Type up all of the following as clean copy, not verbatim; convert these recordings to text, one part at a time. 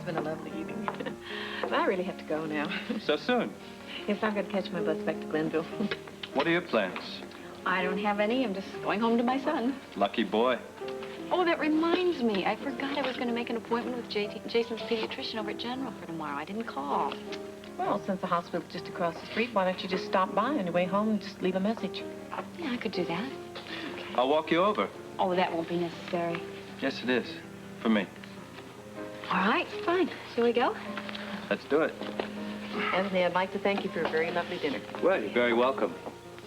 been a lovely evening. But I really have to go now. So soon? Yes, I've got to catch my bus back to Glenville. What are your plans? I don't have any. I'm just going home to my son. Lucky boy. Oh, that reminds me. I forgot I was going to make an appointment with Jason's pediatrician over at General for tomorrow. I didn't call. Well, since the hospital's just across the street, why don't you just stop by on your way home and just leave a message? Yeah, I could do that. Okay. I'll walk you over. Oh, that won't be necessary. Yes, it is. For me. All right, fine. Shall we go? Let's do it. Anthony, I'd like to thank you for a very lovely dinner. Well, you're very welcome.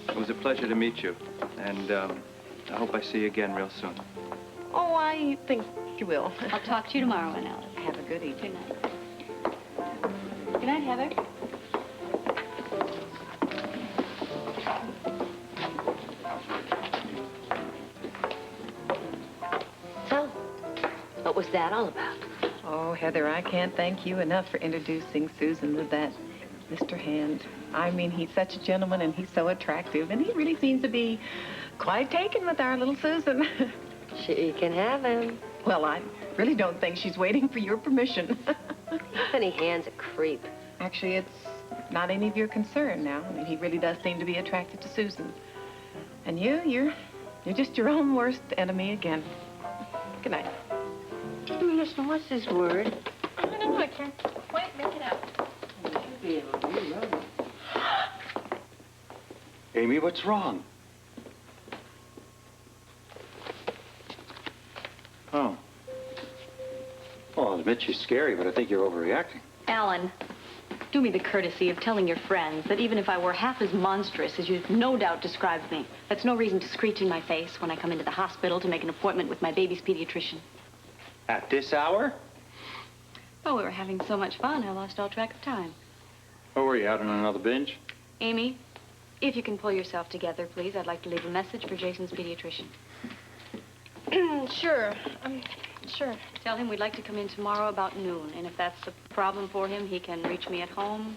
It was a pleasure to meet you. And I hope I see you again real soon. Oh, I think you will. I'll talk to you tomorrow, Aunt Alice. Have a good evening. Good night. Good night, Heather. So, what was that all about? Oh, Heather, I can't thank you enough for introducing Susan to that Mr. Hand. I mean, he's such a gentleman, and he's so attractive, and he really seems to be quite taken with our little Susan. She can have him. Well, I really don't think she's waiting for your permission. Anthony Hand's a creep. Actually, it's not any of your concern now. I mean, he really does seem to be attracted to Susan. And you're just your own worst enemy again. Good night. Listen, what's his word? I don't know. I can't quite make it out. Amy, what's wrong? Oh. Well, I'll admit she's scary, but I think you're overreacting. Alan, do me the courtesy of telling your friends that even if I were half as monstrous as you've no doubt described me, that's no reason to screech in my face when I come into the hospital to make an appointment with my baby's pediatrician. At this hour? Oh, we were having so much fun, I lost all track of time. Oh, were you out on another binge? Amy, if you can pull yourself together, please, I'd like to leave a message for Jason's pediatrician. Sure. Sure. Tell him we'd like to come in tomorrow about noon, and if that's a problem for him, he can reach me at home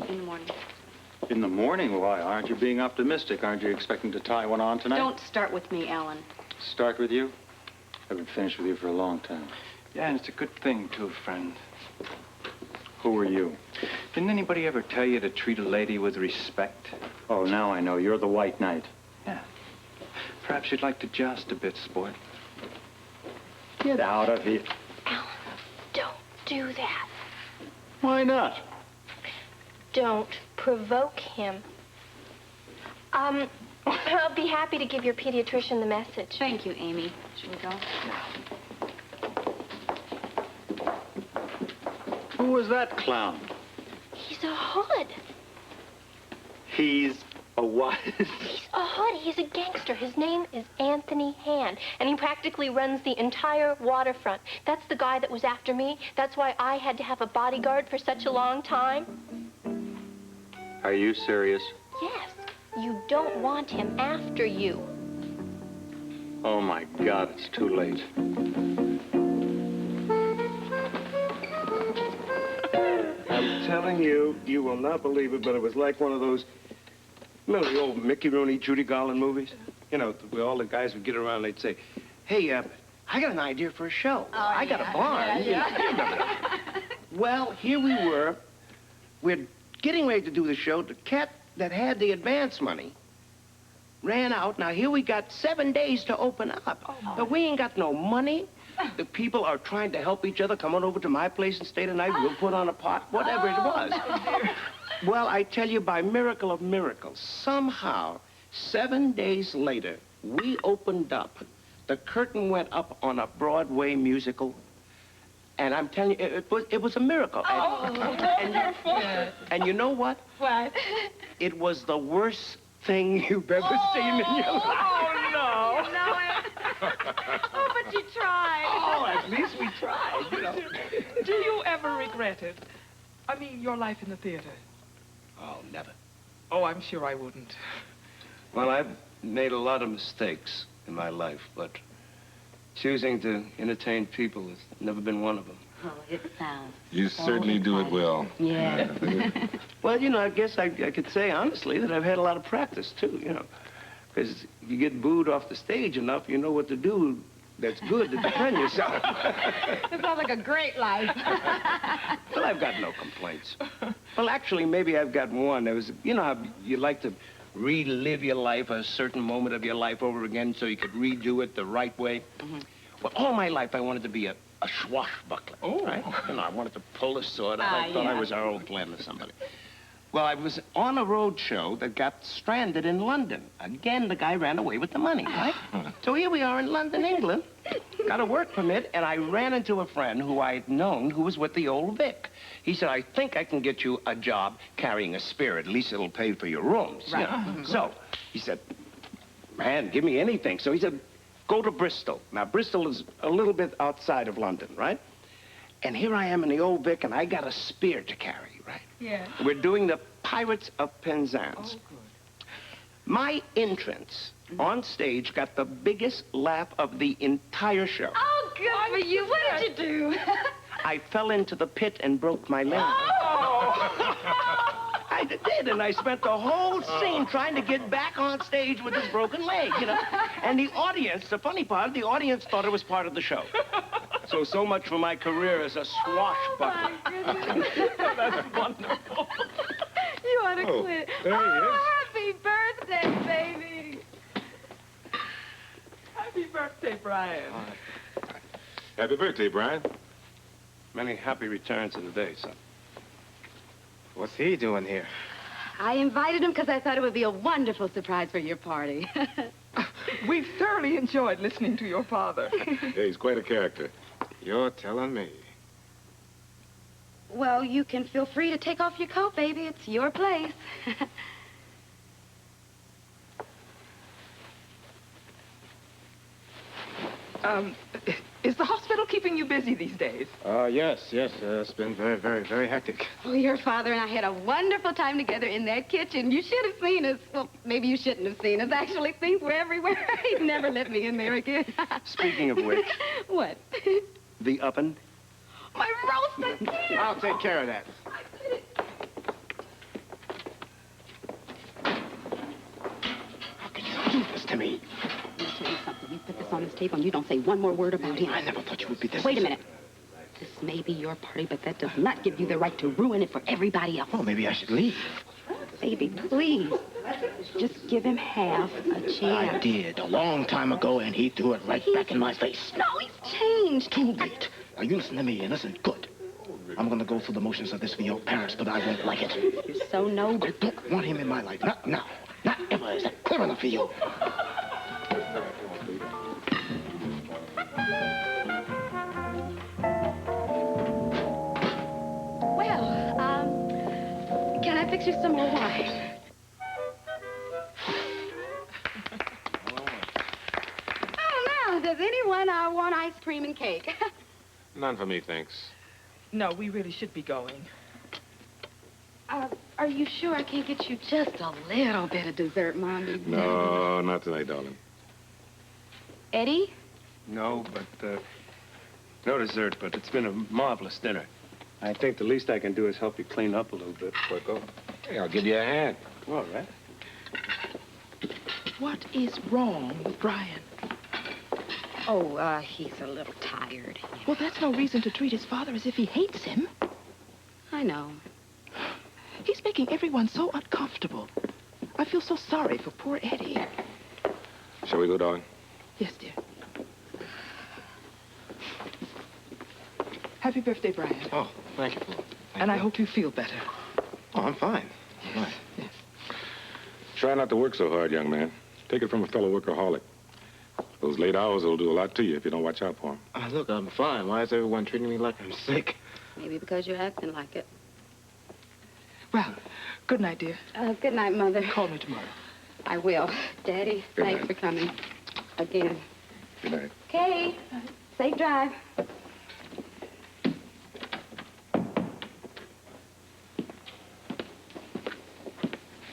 in the morning. In the morning? Why, aren't you being optimistic? Aren't you expecting to tie one on tonight? Don't start with me, Alan. Start with you? I've been finished with you for a long time. Yeah, and it's a good thing, too, friend. Who are you? Didn't anybody ever tell you to treat a lady with respect? Oh, now I know. You're the White Knight. Yeah. Perhaps you'd like to joust a bit, sport. Get out of here. Alan, don't do that. Why not? Don't provoke him. I'll be happy to give your pediatrician the message. Thank you, Amy. Shall we go? Who was that clown? He's a hood. He's a what? He's a hood. He's a gangster. His name is Anthony Hand, and he practically runs the entire waterfront. That's the guy that was after me. That's why I had to have a bodyguard for such a long time. Are you serious? Yes. You don't want him after you. Oh, my God, it's too late. I'm telling you, you will not believe it, but it was like one of those, you know, the old Mickey Rooney, Judy Garland movies? You know, where all the guys would get around and they'd say, hey, I got an idea for a show. Oh, I got a barn. You know. Well, here we were. We're getting ready to do the show. The cat that had the advance money ran out. Now, here we got 7 days to open up. Oh. But we ain't got no money. The people are trying to help each other. Come on over to my place and stay tonight. We'll put on a pot, whatever it was. Well, I tell you, by miracle of miracles, somehow, 7 days later, we opened up. The curtain went up on a Broadway musical. And I'm telling you, it was a miracle. And you know what? What? It was the worst thing you've ever seen in your life. Oh, no. No, oh, but you tried. Oh, at least we tried, you know. Do you ever regret it? I mean, your life in the theater. Oh, never. Oh, I'm sure I wouldn't. Well, I've made a lot of mistakes in my life, but choosing to entertain people has never been one of them. Oh, it sounds. You certainly do it well. Yeah. Well, you know, I guess I could say honestly that I've had a lot of practice, too, you know. Because if you get booed off the stage enough, you know what to do that's good to defend yourself. It sounds like a great life. Well, I've got no complaints. Well, actually, maybe I've got one. There was, you know how you like to relive your life, a certain moment of your life over again so you could redo it the right way? Mm-hmm. Well, all my life, I wanted to be a swashbuckler, right? You know, I wanted to pull a sword out. I thought I was Earl Glenn or somebody. Well, I was on a road show that got stranded in London. Again, the guy ran away with the money, right? So here we are in London, England. Got a work permit, and I ran into a friend who I'd known who was with the old Vic. He said, I think I can get you a job carrying a spear. At least it'll pay for your rooms. Right. You know? So he said, man, give me anything. So he said, go to Bristol. Now, Bristol is a little bit outside of London, right? And here I am in the old Vic, and I got a spear to carry, right? Yeah. We're doing the Pirates of Penzance. Oh, good. My entrance on stage got the biggest laugh of the entire show. Oh, good for you. What did you do? I fell into the pit and broke my leg. Oh. I did, and I spent the whole scene trying to get back on stage with this broken leg, you know? And the audience, the funny part, the audience thought it was part of the show. So much for my career as a swashbuckler. Oh, my goodness. That's wonderful. You ought to quit. There he is. Happy birthday, baby. Happy birthday, Brian. Happy birthday, Brian. Many happy returns of the day, son. What's he doing here? I invited him because I thought it would be a wonderful surprise for your party. We've thoroughly enjoyed listening to your father. Yeah, he's quite a character. You're telling me. Well, you can feel free to take off your coat, baby. It's your place. Is the hospital keeping you busy these days? Yes. It's been very, very, very hectic. Oh, your father and I had a wonderful time together in that kitchen. You should have seen us. Well, maybe you shouldn't have seen us. Actually, things were everywhere. He'd never let me in there again. Speaking of which... What? The oven. My roasted pig! I'll take care of that. How could you do this to me? Let me tell you something. You put this on this table and you don't say one more word about him. I never thought you would be this... Wait a minute. This may be your party, but that does not give you the right to ruin it for everybody else. Well, maybe I should leave. Baby, please. Just give him half a chance. I did a long time ago, and he threw it right back in my face. No, he's changed. Too late. Now, you listen to me, and listen good. I'm going to go through the motions of this for your parents, but I won't like it. You're so noble. I don't want him in my life. Not now. Not ever. Is that clear enough for you? Can I fix you some more wine? Oh, now, does anyone want ice cream and cake? None for me, thanks. No, we really should be going. Are you sure I can't get you just a little bit of dessert, Mommy? No, not tonight, darling. Eddie? No, but, no dessert, but it's been a marvelous dinner. I think the least I can do is help you clean up a little bit before I go. Hey, I'll give you a hand. All right. What is wrong with Brian? Oh, he's a little tired. Well, that's no reason to treat his father as if he hates him. I know. He's making everyone so uncomfortable. I feel so sorry for poor Eddie. Shall we go, darling? Yes, dear. Happy birthday, Brian. Oh, thank you. And I hope you feel better. Oh, I'm fine. Yes. Yes. Try not to work so hard, young man. Take it from a fellow workaholic. Those late hours will do a lot to you if you don't watch out for them. Look, I'm fine. Why is everyone treating me like I'm sick? Maybe because you're acting like it. Well, good night, dear. Good night, Mother. Call me tomorrow. I will. Daddy, Good thanks night. for coming. Again. Good night. Kay, safe drive.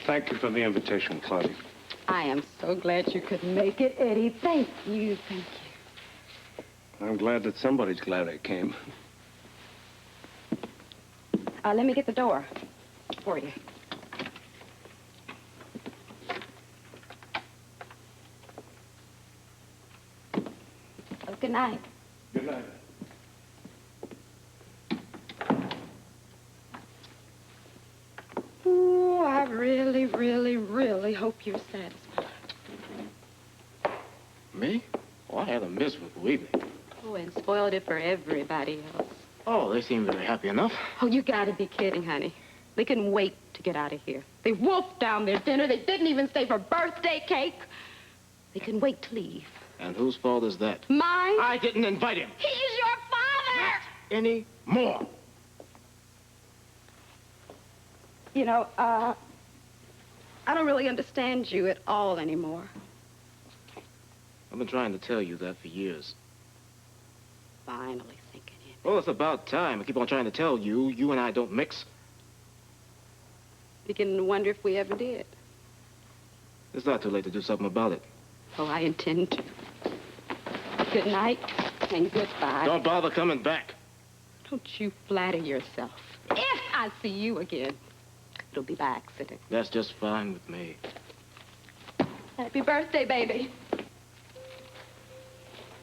Thank you for the invitation, Claudia. I am so glad you could make it, Eddie. Thank you, thank you. I'm glad that somebody's glad I came. Let me get the door for you. Oh, good night. Good night. Oh, I really, really, really hope you're satisfied. Me? Oh, I had a miserable evening. Oh, and spoiled it for everybody else. Oh, they seem very happy enough. Oh, you gotta be kidding, honey. They couldn't wait to get out of here. They wolfed down their dinner. They didn't even stay for birthday cake. They couldn't wait to leave. And whose fault is that? Mine? I didn't invite him. He's your father! Not any more. You know, I don't really understand you at all anymore. I've been trying to tell you that for years. Finally sinking in. Well, it's about time. I keep on trying to tell you. You and I don't mix. Beginning to wonder if we ever did. It's not too late to do something about it. Oh, I intend to. Good night and goodbye. Don't bother coming back. Don't you flatter yourself. If I see you again, it'll be by accident. That's just fine with me. Happy birthday, baby.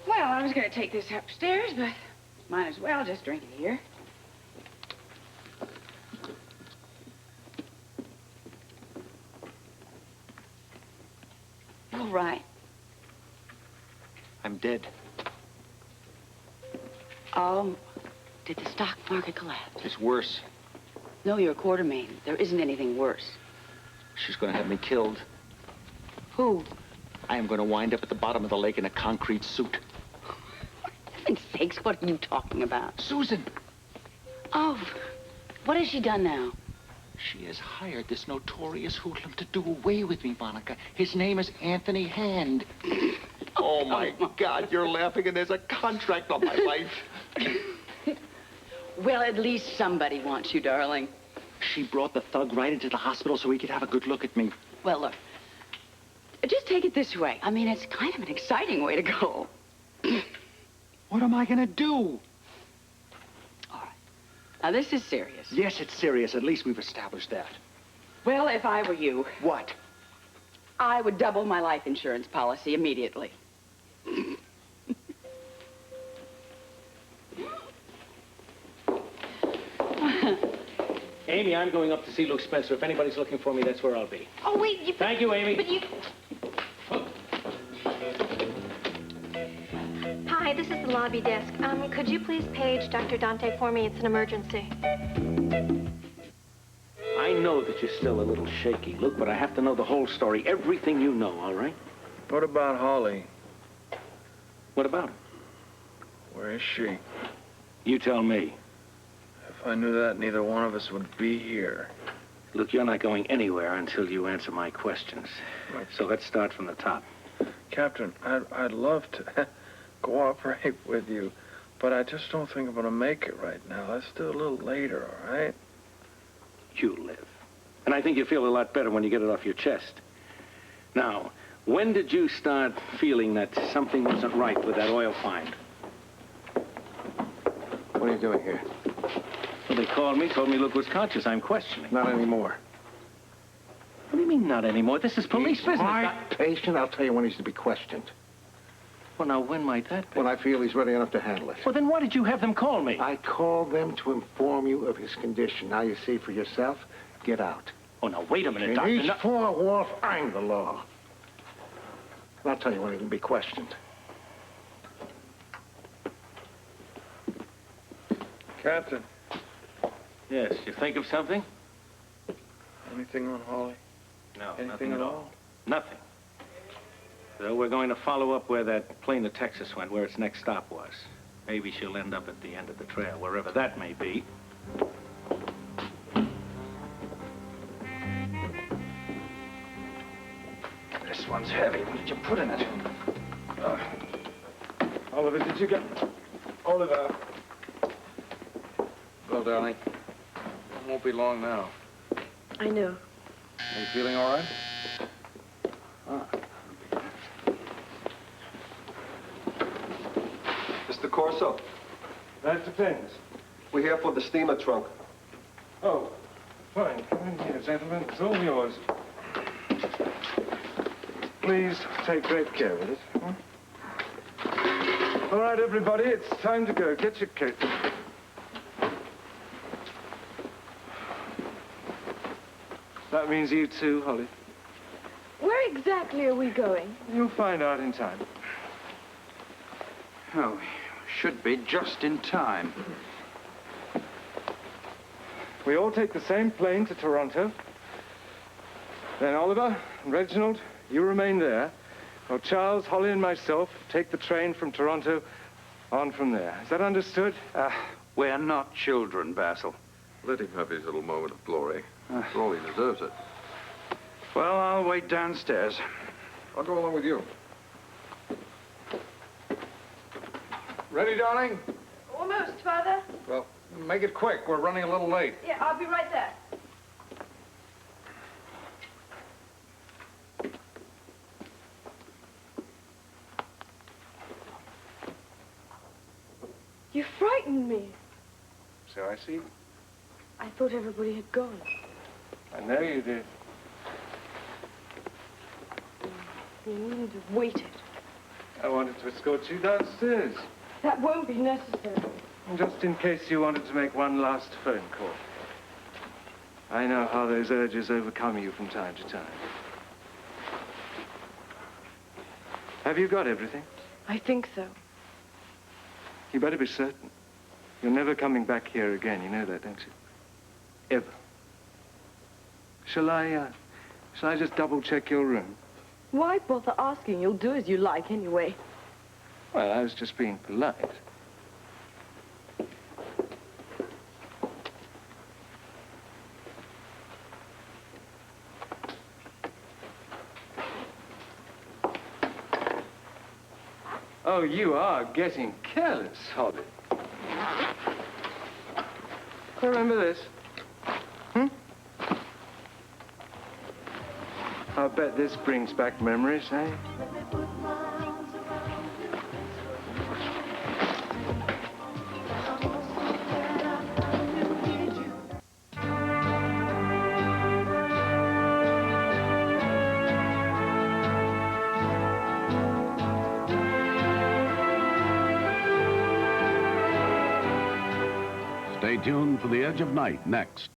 Well, I was going to take this upstairs, but might as well just drink it here. All right. I'm dead. Did the stock market collapse? It's worse. No, you're a quartermain. There isn't anything worse. She's going to have me killed. Who? I am going to wind up at the bottom of the lake in a concrete suit. For heaven's sakes, what are you talking about? Susan! Oh, what has she done now? She has hired this notorious hoodlum to do away with me, Monica. His name is Anthony Hand. Oh, my God, you're laughing, and there's a contract on my life. Well, at least somebody wants you, darling. She brought the thug right into the hospital so he could have a good look at me. Well, look, just take it this way. I mean, it's kind of an exciting way to go. What am I going to do? All right. Now, this is serious. Yes, it's serious. At least we've established that. Well, if I were you, What? I would double my life insurance policy immediately. Amy, I'm going up to see Luke Spencer. If anybody's looking for me, that's where I'll be. Oh, wait, you... Thank you, Amy. But you... Hi, this is the lobby desk. Could you please page Dr. Dante for me? It's an emergency. I know that you're still a little shaky, Luke, but I have to know the whole story, everything you know, all right? What about Holly? What about her? Where is she? You tell me. If I knew that, neither one of us would be here. Look, you're not going anywhere until you answer my questions. So let's start from the top. Captain, I'd love to cooperate with you, but I just don't think I'm going to make it right now. Let's do it a little later, all right? You live. And I think you feel a lot better when you get it off your chest. Now, when did you start feeling that something wasn't right with that oil find? What are you doing here? Well, they told me Luke was conscious. I'm questioning. Not anymore. What do you mean, not anymore? This is police business. My patient, I'll tell you when he's to be questioned. Well, now, when might that be? When I feel he's ready enough to handle it. Well, then why did you have them call me? I called them to inform you of his condition. Now you see for yourself. Get out. Oh, now, wait a minute, In Doctor. these No- four walls, I'm the law. And I'll tell you when he can be questioned. Captain, Yes, you think of something? anything on Holly? No, Anything nothing at at all. Nothing. So we're going to follow up where that plane to Texas went, where its next stop was. Maybe she'll end up at the end of the trail, wherever that may be. This one's heavy. What did you put in it? Oliver, did you get... Oliver. Well, darling, it won't be long now. I know. Are you feeling all right? Mr. Corso, That depends. we're here for the steamer trunk. Oh, fine. Come in here, gentlemen. It's all yours. Please take great care with it. Hmm? All right, everybody, it's time to go. Get your coat. That means you too, Holly. Where exactly are we going? You'll find out in time. Oh, should be just in time. We all take the same plane to Toronto. Then Oliver and Reginald, you remain there. While Charles, Holly, and myself take the train from Toronto on from there. Is that understood? We're not children, Basil. Let him have his little moment of glory. After all, he deserves it. Well, I'll wait downstairs. I'll go along with you. Ready, darling? Almost, Father. Well, make it quick. We're running a little late. Yeah, I'll be right there. You frightened me. So I see. I thought everybody had gone. I know you did. You needn't have waited. I wanted to escort you downstairs. That won't be necessary. Just in case you wanted to make one last phone call. I know how those urges overcome you from time to time. Have you got everything? I think so. You better be certain. You're never coming back here again. You know that, don't you? Ever. Shall I just double-check your room? Why bother asking? You'll do as you like anyway. Well, I was just being polite. Oh, you are getting careless, Holly. Remember this? I bet this brings back memories, eh? Stay tuned for The Edge of Night next.